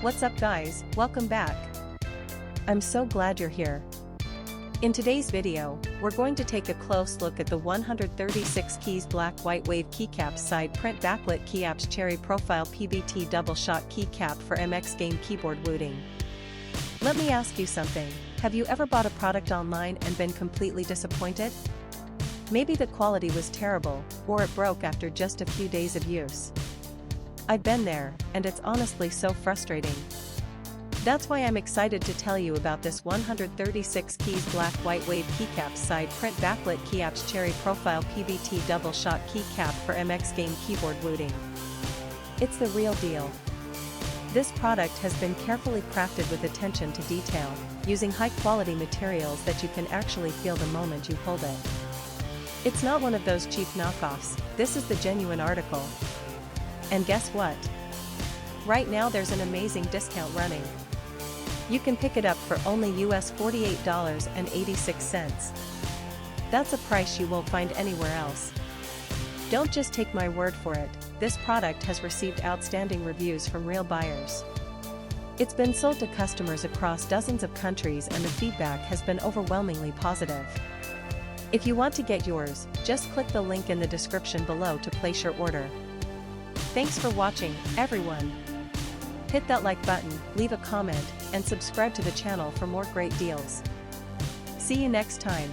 What's up guys, welcome back. I'm so glad you're here. In today's video, we're going to take a close look at the 136 keys black white wave keycaps side print backlit keyaps cherry profile PBT double shot keycap for MX game keyboard wooting. Let me ask you something, have you ever bought a product online and been completely disappointed? Maybe the quality was terrible, or it broke after just a few days of use. I've been there, and it's honestly so frustrating. That's why I'm excited to tell you about this 136 keys black white wave keycaps side print backlit keyaps cherry profile PBT double shot keycap for MX game keyboard wooting. It's the real deal. This product has been carefully crafted with attention to detail, using high-quality materials that you can actually feel the moment you hold it. It's not one of those cheap knockoffs, this is the genuine article. And guess what? Right now there's an amazing discount running. You can pick it up for only US $48.86. That's a price you won't find anywhere else. Don't just take my word for it, this product has received outstanding reviews from real buyers. It's been sold to customers across dozens of countries and the feedback has been overwhelmingly positive. If you want to get yours, just click the link in the description below to place your order. Thanks for watching, everyone. Hit that like button, leave a comment, and subscribe to the channel for more great deals. See you next time.